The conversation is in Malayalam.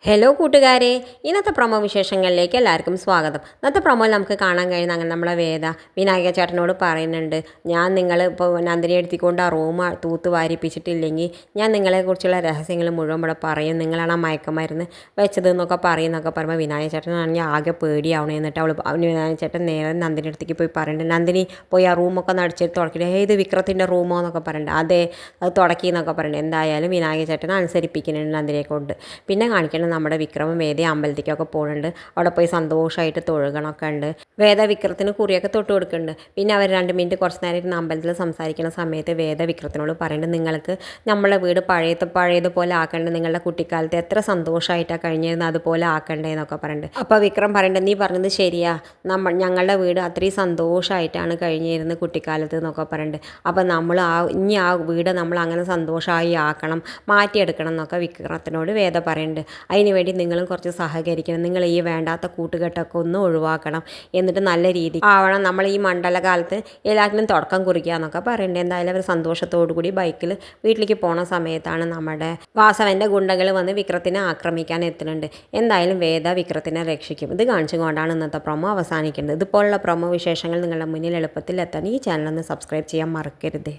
ഹലോ കൂട്ടുകാരെ, ഇന്നത്തെ പ്രൊമോ വിശേഷങ്ങളിലേക്ക് എല്ലാവർക്കും സ്വാഗതം. ഇന്നത്തെ പ്രൊമോയിൽ നമുക്ക് കാണാൻ കഴിയുന്ന അങ്ങനെ നമ്മളെ വേദ വിനായക ചേട്ടനോട് പറയുന്നുണ്ട്, ഞാൻ നിങ്ങൾ ഇപ്പോൾ നന്ദിനി എടുത്തിക്കൊണ്ട് ആ റൂം തൂത്ത് വാരിപ്പിച്ചിട്ടില്ലെങ്കിൽ ഞാൻ നിങ്ങളെക്കുറിച്ചുള്ള രഹസ്യങ്ങൾ മുഴുവൻ ഇവിടെ പറയും, നിങ്ങളാണ് ആ മയക്കമരുന്ന് വെച്ചതെന്നൊക്കെ പറയുന്നൊക്കെ പറയുമ്പോൾ വിനായക ചേട്ടനാണെങ്കിൽ ആകെ പേടിയാവണം. എന്നിട്ട് വിനായക ചേട്ടൻ നേരെ നന്ദിനി അടുത്തേക്ക് പോയി പറയുന്നുണ്ട്, നന്ദിനി പോയി ആ റൂമൊക്കെ ഒന്ന് അടിച്ചിട്ട് തുടക്കില്ല, ഏത് വിക്രത്തിൻ്റെ റൂമോ എന്നൊക്കെ പറയുന്നുണ്ട്. അതെ, അത് തുടക്കി എന്നൊക്കെ പറയുന്നുണ്ട്. എന്തായാലും വിനായക ചേട്ടൻ അനുസരിപ്പിക്കുന്നുണ്ട് നന്ദിനിയെ കൊണ്ട്. പിന്നെ കാണിക്കണം നമ്മുടെ വിക്രമം വേദ അമ്പലത്തേക്കൊക്കെ പോകുന്നുണ്ട്. അവിടെ പോയി സന്തോഷമായിട്ട് തൊഴുകണമൊക്കെ ഉണ്ട്. വേദ വിക്രത്തിന് കുറിയൊക്കെ തൊട്ട് കൊടുക്കുന്നുണ്ട്. പിന്നെ അവർ 2 മിനിറ്റ് കുറച്ച് നേരം ഇരുന്ന് അമ്പലത്തിൽ സംസാരിക്കുന്ന സമയത്ത് വേദ വിക്രത്തിനോട് പറയുന്നുണ്ട്, നിങ്ങൾക്ക് നമ്മളെ വീട് പഴയതുപോലെ ആക്കേണ്ടത്, നിങ്ങളുടെ കുട്ടിക്കാലത്ത് എത്ര സന്തോഷമായിട്ടാണ് കഴിഞ്ഞിരുന്നത് അതുപോലെ ആക്കണ്ടേ എന്നൊക്കെ പറയുന്നുണ്ട്. അപ്പോൾ വിക്രം പറയുന്നുണ്ട്, നീ പറഞ്ഞത് ശരിയാ, ഞങ്ങളുടെ വീട് അത്രയും സന്തോഷമായിട്ടാണ് കഴിഞ്ഞിരുന്നത് കുട്ടിക്കാലത്ത് എന്നൊക്കെ പറയുന്നുണ്ട്. അപ്പോൾ നമ്മൾ ഇനി ആ വീട് നമ്മൾ അങ്ങനെ സന്തോഷമായി ആക്കണം, മാറ്റിയെടുക്കണം എന്നൊക്കെ വിക്രത്തിനോട് വേദ പറയുന്നുണ്ട്. അതിനുവേണ്ടി നിങ്ങളും കുറച്ച് സഹകരിക്കണം, നിങ്ങൾ ഈ വേണ്ടാത്ത കൂട്ടുകെട്ടൊക്കെ ഒന്ന് ഒഴിവാക്കണം, എന്നിട്ട് നല്ല രീതി ആവണം നമ്മൾ ഈ മണ്ഡലകാലത്ത് എല്ലാത്തിനും തുടക്കം കുറിക്കുക എന്നൊക്കെ പറയുന്നുണ്ട്. എന്തായാലും അവർ സന്തോഷത്തോടു കൂടി ബൈക്കിൽ വീട്ടിലേക്ക് പോണ സമയത്താണ് നമ്മുടെ വാസവൻ്റെ ഗുണ്ടകൾ വന്ന് വിക്രത്തിനെ ആക്രമിക്കാൻ എത്തുന്നുണ്ട്. എന്തായാലും വേദ വിക്രത്തിനെ രക്ഷിക്കും. ഇത് കാണിച്ചുകൊണ്ടാണ് ഇന്നത്തെ പ്രൊമോ അവസാനിക്കുന്നത്. ഇതുപോലുള്ള പ്രൊമോ വിശേഷങ്ങൾ നിങ്ങളുടെ മുന്നിൽ എളുപ്പത്തിൽ എത്താൻ ഈ ചാനൽ ഒന്ന് സബ്സ്ക്രൈബ് ചെയ്യാൻ മറക്കരുത്.